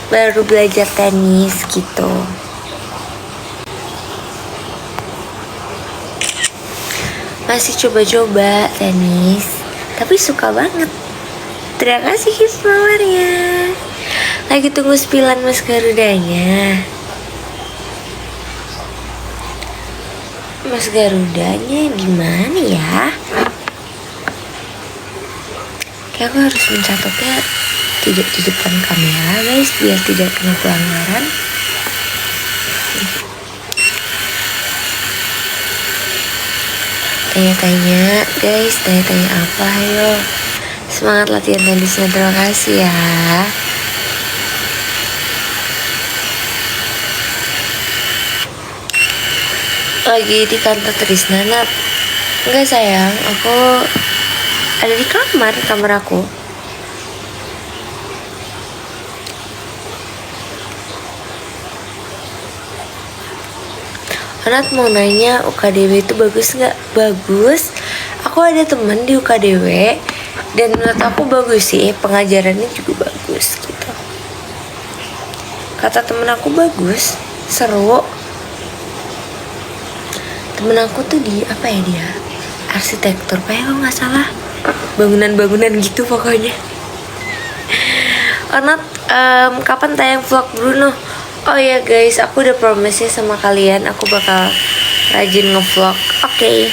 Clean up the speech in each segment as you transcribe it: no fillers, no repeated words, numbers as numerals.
baru belajar tenis gitu. Masih coba-coba tenis, tapi suka banget. Terima kasih Hiflowernya. Lagi tunggu spilan Mas Garudanya. Mas Garudanya gimana ya? Kayak aku harus mencatatnya tidak di depan kamera guys, biar tidak kena pelanggaran. Tanya-tanya guys, tanya-tanya apa, ayo. Semangat latihan tenisnya, terima kasih ya. Lagi di kantor Trisna, Nat? Enggak sayang, aku ada di kamar aku. Nat mau nanya, UKDW itu bagus nggak? Bagus. Aku ada temen di UKDW dan menurut aku bagus sih, pengajarannya juga bagus gitu. Kata temen aku bagus, seru. Temen aku tuh di apa ya dia? Arsitektur, kayak kalau nggak salah. Bangunan-bangunan gitu pokoknya. Nat, kapan tayang vlog Bruno? Oh ya guys, aku udah promise sama kalian, aku bakal rajin ngevlog. Oke.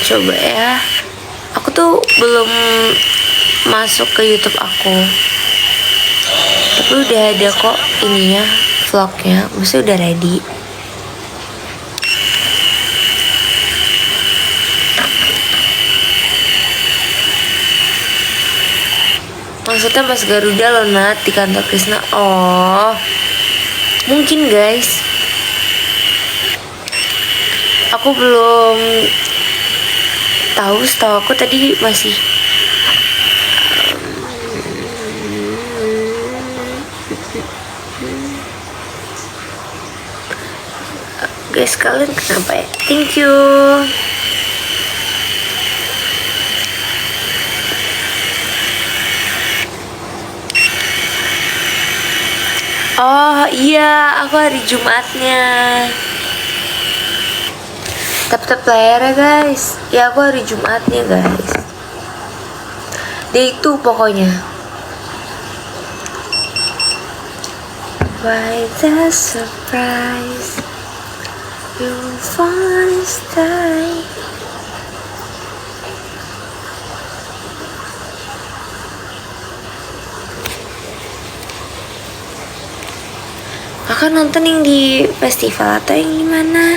Coba ya. Aku tuh belum masuk ke YouTube aku, tapi udah ada kok ininya, vlognya, maksudnya udah ready. Maksudnya Mas Garuda loh Nat, di kantor Krisna. Oh, mungkin guys. Aku belum tahu, setahu aku tadi masih guys, kalian kenapa ya? Thank you. Oh iya, aku hari Jumatnya. Tap-tap layar ya guys. Ya aku hari Jumatnya guys. Dia itu pokoknya. Why the surprise? You wanna stay? Kakak nonton yang di festival atau yang di mana?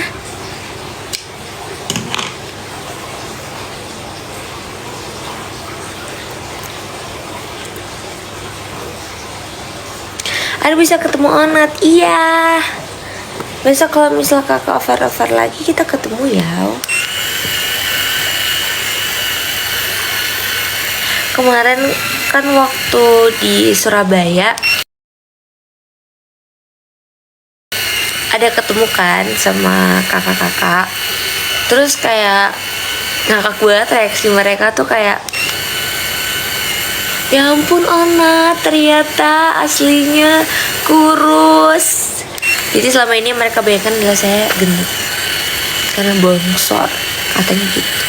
Ada bisa ketemu Onat, iya. Besok kalau misal kakak over lagi kita ketemu ya. Kemarin kan waktu di Surabaya ada ketemu kan sama kakak-kakak. Terus kayak ngakak banget reaksi mereka tuh kayak, ya ampun Ona, ternyata aslinya kurus. Jadi selama ini mereka bayangkan adalah saya gendut karena bongsor, katanya gitu.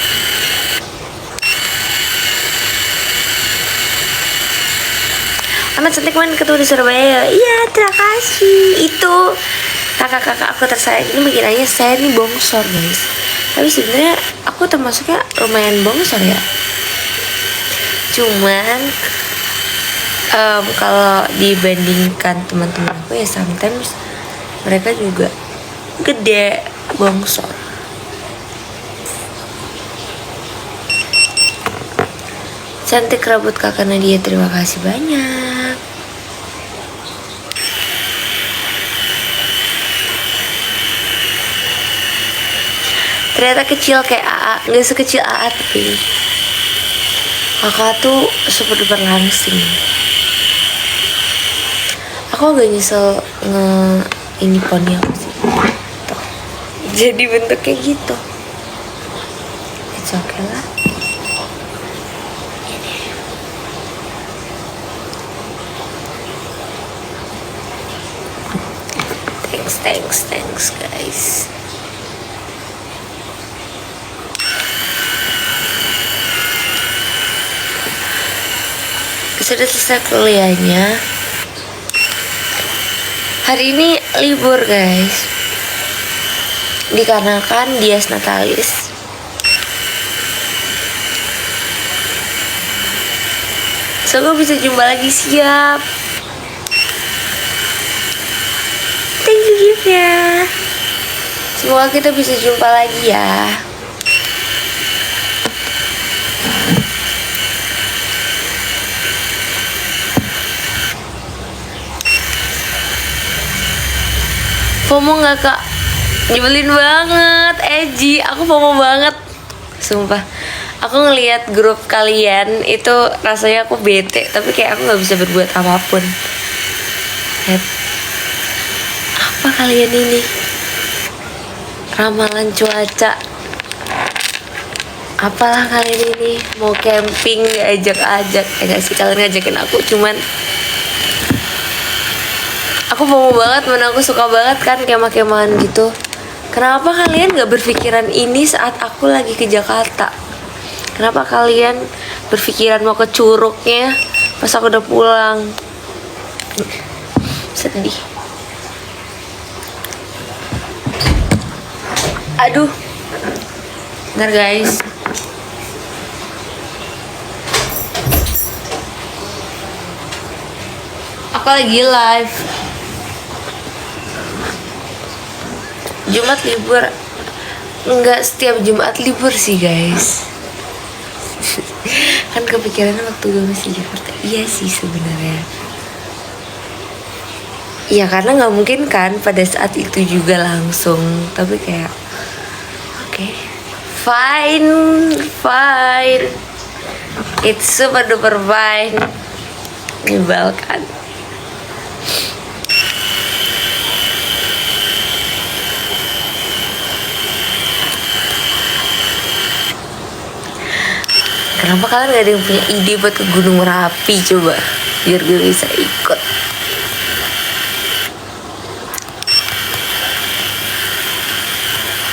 Ona cantik main ketemu di Surabaya. Iya, terima kasih. Itu kakak-kakak aku tersayang ini mengira saya ini bongsor guys. Tapi sebenarnya aku termasuknya lumayan bongsor ya. Cuman kalau dibandingkan teman-teman aku ya sometimes mereka juga gede, bongsor. Cantik rambut kakak Nadia, terima kasih banyak. Ternyata kecil kayak AA, nggak sekecil AA tapi kakak tuh super duper langsing. Aku agak nyesel ini poni aku sih. Tuh. Jadi bentuknya gitu. It's okay lah. thanks guys. Sudah selesai kuliahnya. Hari ini libur guys, dikarenakan Dies Natalis. Semoga bisa jumpa lagi, siap. Thank you gift-nya. Semoga kita bisa jumpa lagi ya. FOMO gak kak? Nyebelin banget, Eji. Aku FOMO banget, sumpah. Aku ngelihat grup kalian itu rasanya aku bete, tapi kayak aku gak bisa berbuat apapun. Lihat, apa kalian ini? Ramalan cuaca. Apalah kalian ini? Mau camping gak ajak-ajak? Gak sih, kalian ngajakin aku, cuman aku mau banget, mana aku suka banget kan kemah-kemahan gitu. Kenapa kalian gak berpikiran ini saat aku lagi ke Jakarta? Kenapa kalian berpikiran mau ke Curugnya pas aku udah pulang? Sedih. Aduh. Bentar guys. Aku lagi live. Jumat libur. Enggak setiap Jumat libur sih guys. Kan kepikiran waktu gue masih di Jakarta. Iya sih sebenarnya. Iya karena nggak mungkin kan pada saat itu juga langsung. Tapi kayak oke, fine. It's super duper fine. Menyebalkan. Kenapa kalian gak ada yang punya ide buat ke Gunung Merapi coba, biar gue bisa ikut.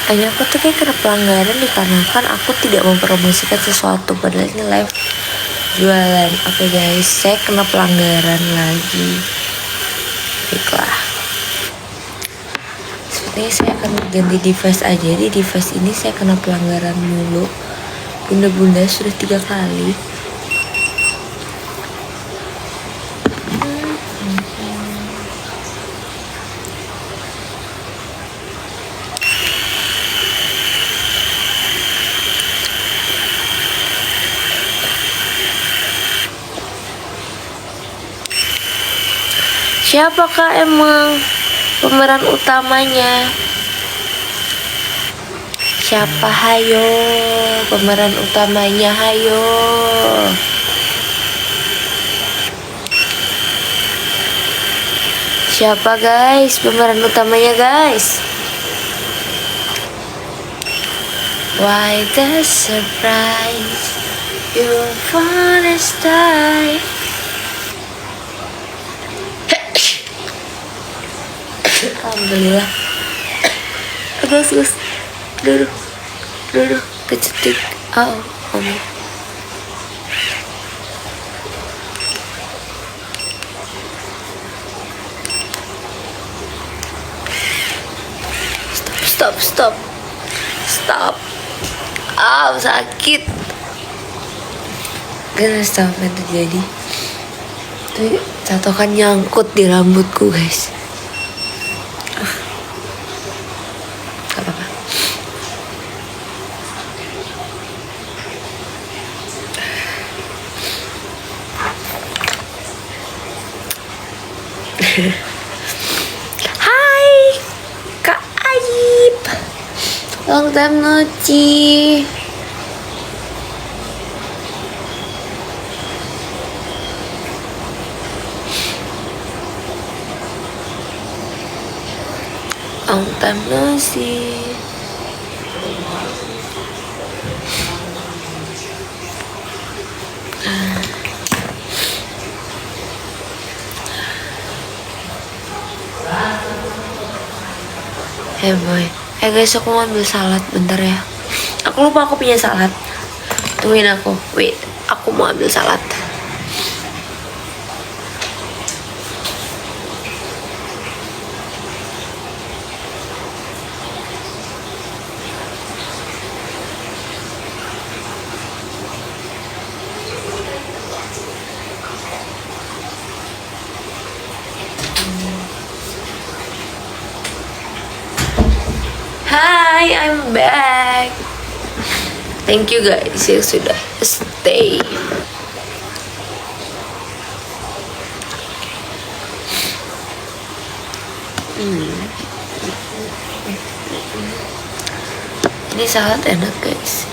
Hanya aku tuh kayak kena pelanggaran dikarenakan aku tidak mempromosikan sesuatu, padahal ini live jualan. Oke guys, saya kena pelanggaran lagi. Baiklah, sepertinya saya akan ganti device aja. Di device ini saya kena pelanggaran mulu. Bunda-bunda sudah 3 kali. Siapakah emang pemeran utamanya? Siapa, hayo pemeran utamanya, hayo. Siapa guys pemeran utamanya guys? Why the surprise? You wanna stay? Alhamdulillah. Gus. Duduk, kecetik. Oh. Stop. Sakit. Gak tahu apa yang terjadi. Tuh, catokan nyangkut di rambutku guys. Gak apa-apa. Hai Kak Aib, long time no see. Long time no see. Hey boy. Guys, aku mau ambil salad bentar ya. Aku lupa aku punya salad. Tungguin aku. Wait, aku mau ambil salad. Hi, I'm back. Thank you guys yang sudah stay. Ini salad enak guys.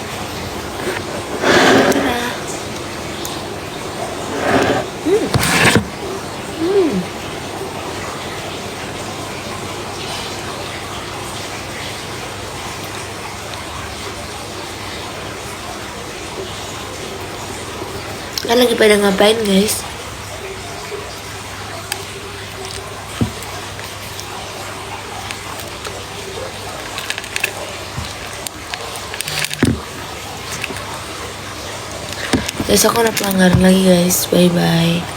Kan lagi pada ngapain guys? Besok ada pelanggaran lagi guys. Bye bye.